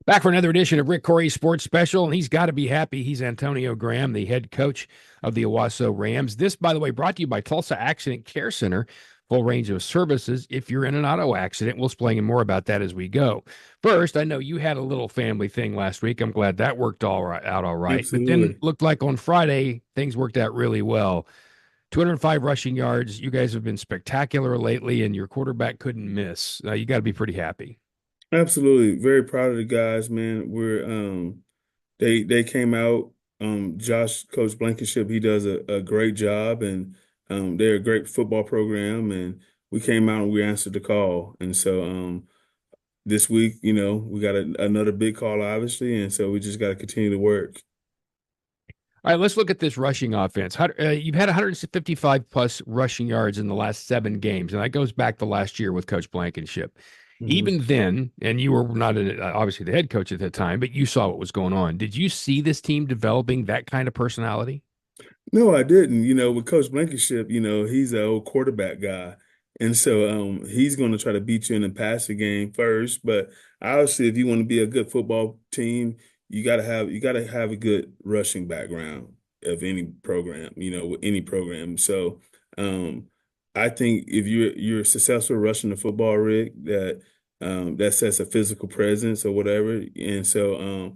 Back for another edition of Rick Corey's Sports Special, and he's got to be happy. He's Antonio Graham, the head coach of the Owasso Rams. This, by the way, brought to you by Tulsa Accident Care Center. Full range of services if you're in an auto accident. We'll explain more about that as we go. First, I know you had a little family thing last week. I'm glad that worked out all right. But then Absolutely. looked like on Friday, things worked out really well. 205 rushing yards. You guys have been spectacular lately, and your quarterback couldn't miss. You got to be pretty happy. Absolutely. Very proud of the guys, man. They came out. Josh, Coach Blankenship, he does a great job, and they're a great football program, and we came out and we answered the call. And so this week, we got another big call, obviously, and so we just got to continue to work. All right, let's look at this rushing offense. You've had 155 plus rushing yards in the last 7 games, and that goes back to last year with Coach Blankenship. Mhm. Even then, and you were not obviously the head coach at that time, but you saw what was going on. Did you see this team developing that kind of personality? No, I didn't. With Coach Blankenship, he's an old quarterback guy. And so he's going to try to beat you in the passing game first. But obviously, if you want to be a good football team, you gotta have a good rushing background of any program, with any program. So um I think if you're successful rushing the football, Rick, that sets a physical presence or whatever. And so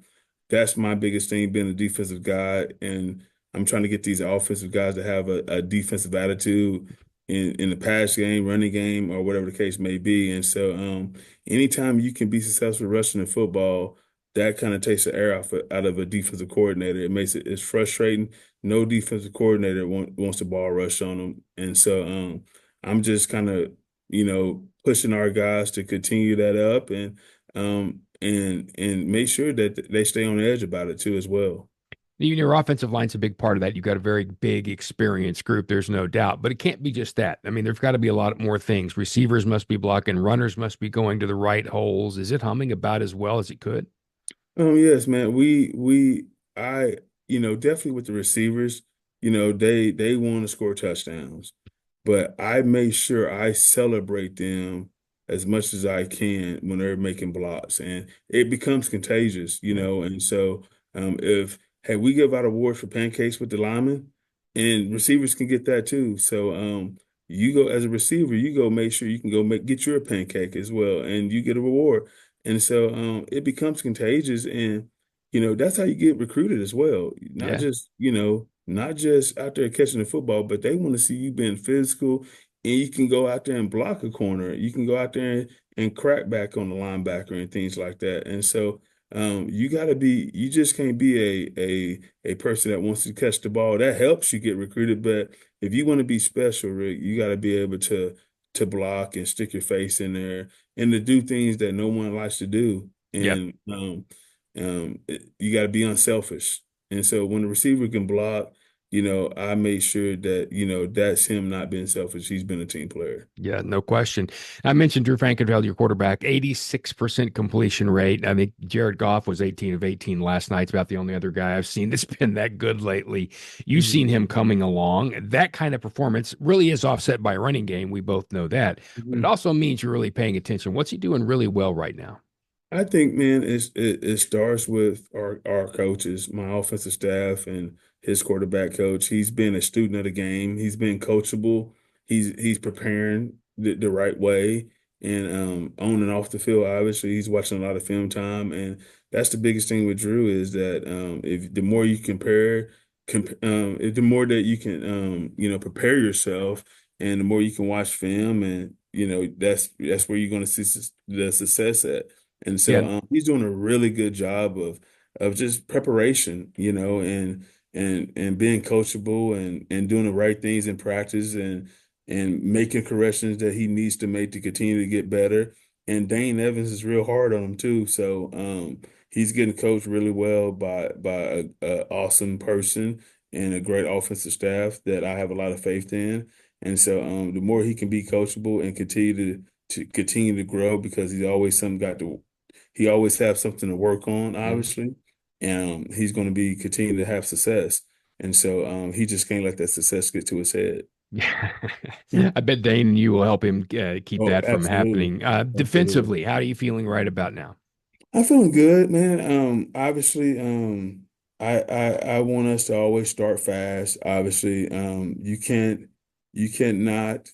that's my biggest thing, being a defensive guy. And I'm trying to get these offensive guys to have a defensive attitude in the pass game, running game, or whatever the case may be. And so, anytime you can be successful rushing the football, that kind of takes the air out of a defensive coordinator. It's frustrating. No defensive coordinator wants the ball rush on them. And so, I'm just kind of, pushing our guys to continue that up and make sure that they stay on the edge about it too as well. Even your offensive line's a big part of that. You've got a very big, experienced group. There's no doubt, but it can't be just that. I mean, there's got to be a lot more things. Receivers must be blocking. Runners must be going to the right holes. Is it humming about as well as it could? Yes, man. I, definitely with the receivers, they want to score touchdowns, but I make sure I celebrate them as much as I can when they're making blocks, and it becomes contagious, Yeah. and so if hey, we give out awards for pancakes with the linemen, and receivers can get that too. So you go as a receiver, you go make sure you can go get your pancake as well, and you get a reward. And so it becomes contagious, and that's how you get recruited as well. Yeah. Not just out there catching the football, but they want to see you being physical, and you can go out there and block a corner. You can go out there and crack back on the linebacker and things like that. And so you just can't be a person that wants to catch the ball. That helps you get recruited, but if you want to be special, Rick, you got to be able to block and stick your face in there and to do things that no one likes to do. Yep. And you got to be unselfish. And so when the receiver can block, I make sure that, that's him not being selfish. He's been a team player. Yeah, no question. I mentioned Drew Frankenfeld, your quarterback, 86% completion rate. I think Jared Goff was 18 of 18 last night. It's about the only other guy I've seen that's been that good lately. You've seen Mhm. him coming along. That kind of performance really is offset by a running game. We both know that. But it Mhm. also means you're really paying attention. What's he doing really well right now? I think, man, it starts with our coaches, my offensive staff, and his quarterback coach. He's been a student of the game. He's been coachable. He's preparing the right way, and on and off the field. Obviously, he's watching a lot of film time, and that's the biggest thing with Drew is that if the more you if the more that you can prepare yourself, and the more you can watch film, and that's where you're going to see the success at. And Yeah. so he's doing a really good job of just preparation, and being coachable and doing the right things in practice and making corrections that he needs to make to continue to get better. And Dane Evans is real hard on him too. So he's getting coached really well by a awesome person and a great offensive staff that I have a lot of faith in. And so the more he can be coachable and to continue to grow because he always have something to work on, Mhm. obviously, and he's going to be continue to have success. And so he just can't let that success get to his head. Yeah. Mhm. I bet Dane and you will help him keep Oh, that from absolutely. happening. Absolutely. Defensively, how are you feeling right about now? I'm feeling good, man. Obviously, I want us to always start fast. Obviously, you can't not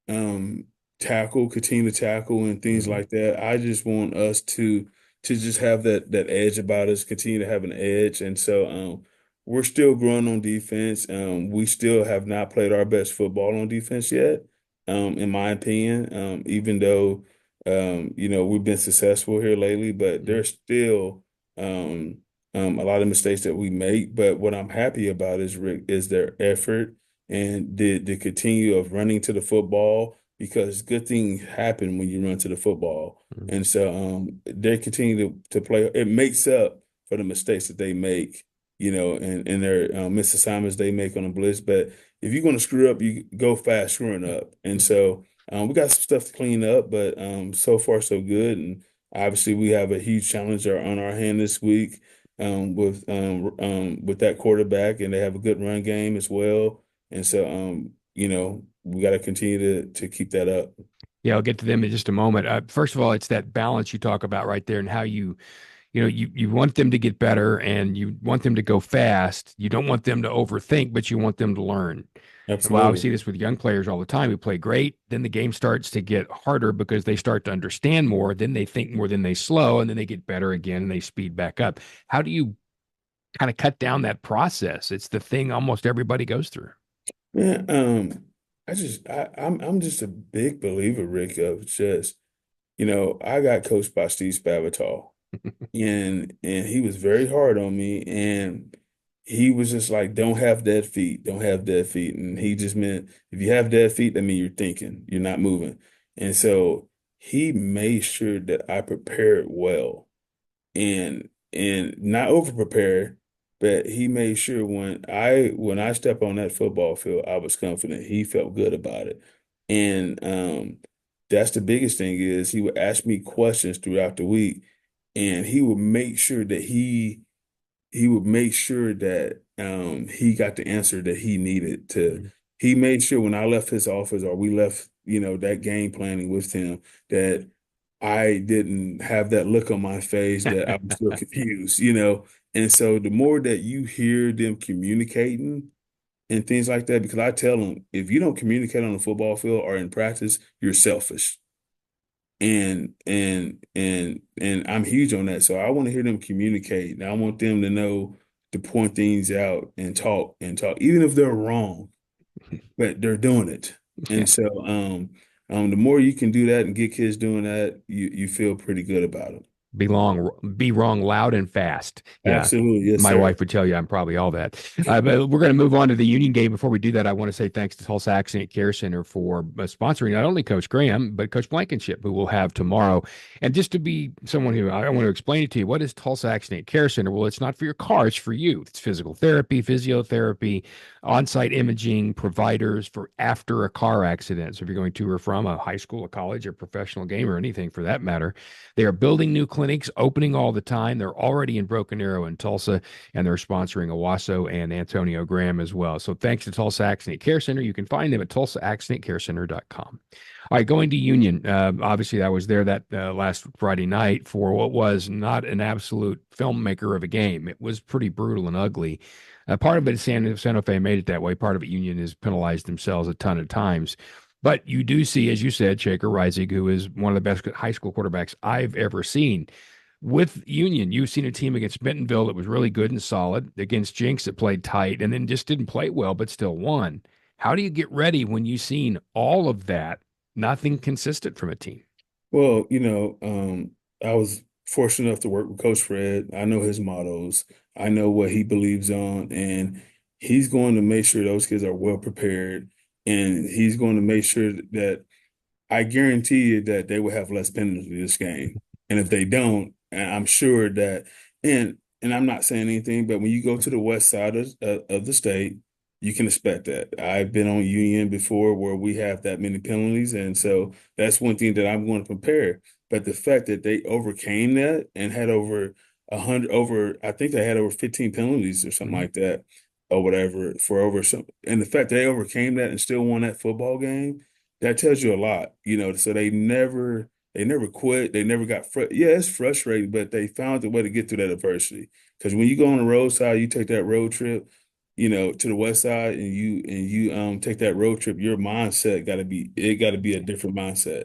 um continue to tackle and things Mhm. like that. I just want us to just have that edge about us, continue to have an edge. And so we're still growing on defense. We still have not played our best football on defense yet, in my opinion. Even though we've been successful here lately, but Mhm. there's still um, a lot of mistakes that we make. But what I'm happy about is Rick is their effort and the continue of running to the football because good things happen when you run to the football. Mhm. And so they continue to play. It makes up for the mistakes that they make, and their missed assignments they make on the blitz. But if you're going to screw up, you go fast screwing up. And so we got some stuff to clean up, but so far so good. And obviously, we have a huge challenge on our hand this week with that quarterback, and they have a good run game as well. And so, we got to continue to keep that up. Yeah, I'll get to them in just a moment. First of all, it's that balance you talk about right there, and how you want them to get better and you want them to go fast. You don't want them to overthink, but you want them to learn. And well, I Absolutely. see this with young players all the time who play great. Then the game starts to get harder because they start to understand more. Then they think more, then they slow, and then they get better again and they speed back up. How do you kind of cut down that process? It's the thing almost everybody goes through. Yeah, I'm just a big believer, Rick, of just, I got coached by Steve Spavital. And he was very hard on me, and he was just like, don't have dead feet, don't have dead feet. And he just meant if you have dead feet, that means you're thinking, you're not moving. And so he made sure that I prepared well and not over prepare, but he made sure when I step on that football field, I was confident. He felt good about it. And that's the biggest thing is he would ask me questions throughout the week, and he would make sure that he got the answer that he needed to. Mhm. He made sure when I left his office or we left, that game planning with him that I didn't have that look on my face that I was still confused. And so the more that you hear them communicating and things like that, because I tell them, if you don't communicate on the football field or in practice, you're selfish. And I'm huge on that. So I want to hear them communicate. And I want them to know to point things out and talk, even if they're wrong, but they're doing it. Yeah. And so the more you can do that and get kids doing that, you feel pretty good about it. Be wrong loud and fast. Yeah. Absolutely. Yes, My sir. wife would tell you I'm probably all that. But we're going to move on to the Union game. Before we do that, I want to say thanks to Tulsa Accident Care Center for sponsoring not only Coach Graham, but Coach Blankenship, who we'll have tomorrow. And just to be someone who I want to explain it to you, what is Tulsa Accident Care Center? Well, it's not for your car, it's for you. It's physical therapy, physiotherapy, on site imaging providers for after a car accident. So if you're going to or from a high school, a college, a professional game, or anything for that matter, they are building new clinics, opening all the time. They're already in Broken Arrow and Tulsa, and they're sponsoring Owasso and Antonio Graham as well. So thanks to Tulsa Accident Care Center. You can find them at tulsaaccidentcarecenter.com. All right, going to Union. Obviously, I was there that last Friday night for what was not an absolute filmmaker of a game. It was pretty brutal and ugly. Part of it is Santa Fe made it that way. Part of it, Union has penalized themselves a ton of times. But you do see, as you said, Shaker Reisig, who is one of the best high school quarterbacks I've ever seen. With Union, you've seen a team against Bentonville that was really good and solid, against Jinx that played tight and then just didn't play well, but still won. How do you get ready when you've seen all of that, nothing consistent from a team? Well, I was fortunate enough to work with Coach Fred. I know his mottos. I know what he believes on, and he's going to make sure those kids are well prepared, and he's going to make sure that I guarantee you that they will have less penalties this game. And if they don't, I'm sure that, and I'm not saying anything, but when you go to the west side of the state, you can expect that. I've been on Union before where we have that many penalties, and so that's one thing that I'm going to prepare. But the fact that they overcame that and had over 100, I think they had over 15 penalties or something Mhm. like that, or whatever, for over some, and the fact that they overcame that and still won that football game, that tells you a lot. So they never They never quit. They never got yeah, it's frustrating, but they found a way to get through that adversity. Because when you go on the road side, you take that road trip, to the west side, and you take that road trip, your mindset got to be a different mindset.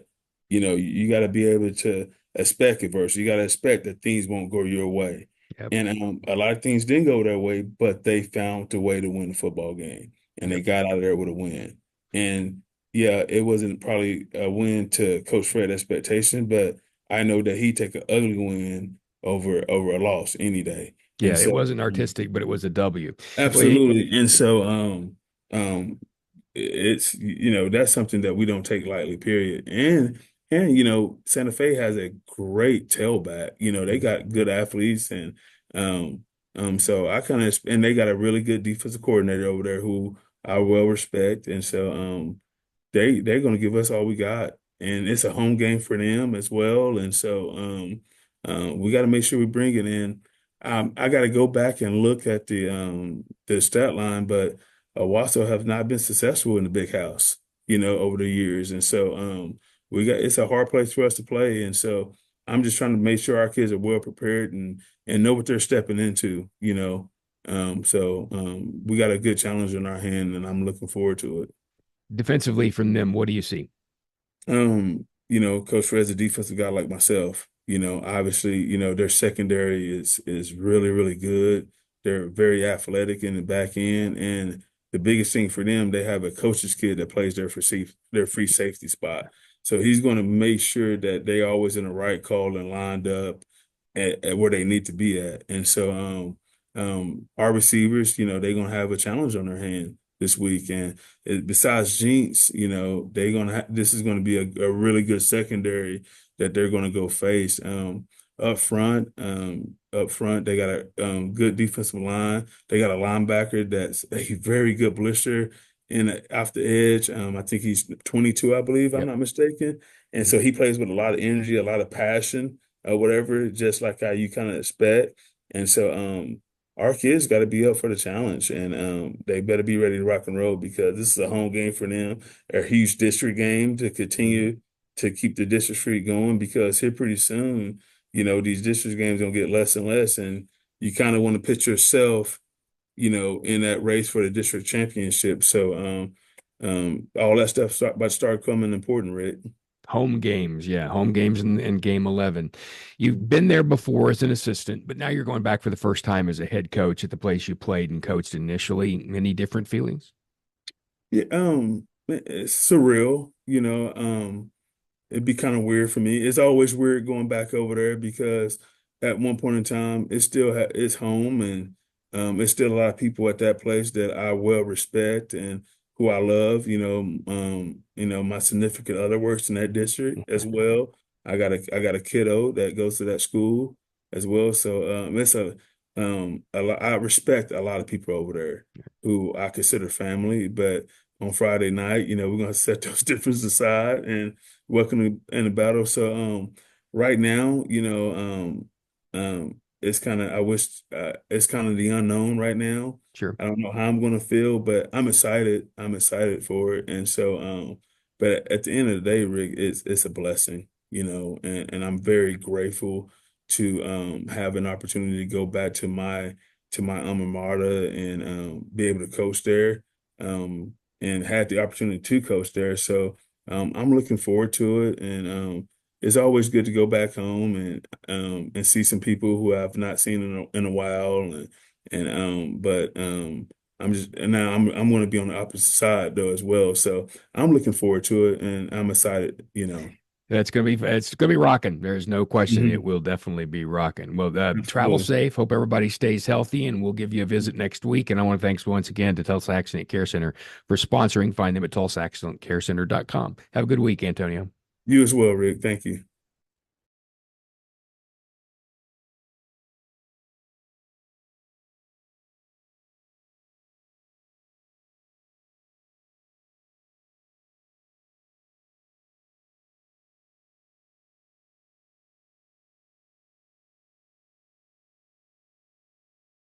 You got to be able to expect adversity. You got to expect that things won't go your way. Yep. And a lot of things didn't go their way, but they found a way to win the football game, and they Yep. got out of there with a win. And yeah, it wasn't probably a win to Coach Fred expectation, but I know that he'd take an ugly win over a loss any day. Yeah, And it so, wasn't artistic, but it was a W. Well, absolutely. And so, um, it's that's something that we don't take lightly, period. And Santa Fe has a great tailback. They got good athletes, and um so I kind of, and they got a really good defensive coordinator over there who I well respect. And so they're going to give us all we got, and it's a home game for them as well. And so we got to make sure we bring it in. I got to go back and look at the stat line, but Owasso have not been successful in the big house, over the years. And so it's a hard place for us to play. And so I'm just trying to make sure our kids are well prepared and know what they're stepping into. We got a good challenge in our hand, and I'm looking forward to it. defensively from them, what do you see? Coach Fred's a defensive guy like myself. Obviously, their secondary is really, really good. They're very athletic in the back end. And the biggest thing for them, they have a coach's kid that plays their free safety spot. So he's going to make sure that they always in the right call and lined up at where they need to be at. And so our receivers, they're gonna have a challenge on their hand this week. And besides Jinx, they're this is gonna be a really good secondary that they're gonna go face. Up front, they got a good defensive line. They got a linebacker that's a very good blitzer off the edge. I think he's 22, I believe, I'm Yep. not mistaken. And so he plays with a lot of energy, a lot of passion, whatever, just like how you kind of expect. And so our kids got to be up for the challenge, and they better be ready to rock and roll because this is a home game for them, a huge district game to Mhm. continue to keep the district streak going because here pretty soon, these district games gonna get less and less, and you kind of want to put yourself, in that race for the district championship. So all that stuff about to start coming important, Rick. Home games, yeah, home games in game 11. You've been there before as an assistant, but now you're going back for the first time as a head coach at the place you played and coached initially. Any different feelings? Yeah, it's surreal, it'd be kind of weird for me. It's always weird going back over there because at one point in time, it's home, and it's still a lot of people at that place that I well respect and who I love. My significant other works in that district as well. I got a kiddo that goes to that school as well. So it's a lot. I respect a lot of people over there who I consider family, but on Friday night, we're gonna set those differences aside and welcome in the battle. So right now, it's kind of I wish it's kind of the unknown right now. Sure. I don't know how I'm gonna feel, but I'm excited. I'm excited for it. And so but at the end of the day, Rick, it's a blessing, and I'm very grateful to have an opportunity to go back to my alma mater and be able to coach there. And had the opportunity to coach there. So I'm looking forward to it, and it's always good to go back home and see some people who I've not seen in a while, but I'm just and now I'm going to be on the opposite side though as well. So I'm looking forward to it, and I'm excited. It's gonna be rocking. There's no question. It Mhm. will definitely be rocking. Well, travel Absolutely. safe. Hope everybody stays healthy, and we'll give you a visit next week. And I want to thanks once again to Tulsa Accident Care Center for sponsoring. Find them at tulsaaccidentcarecenter.com. Have a good week, Antonio. You as well, Rick. Thank you.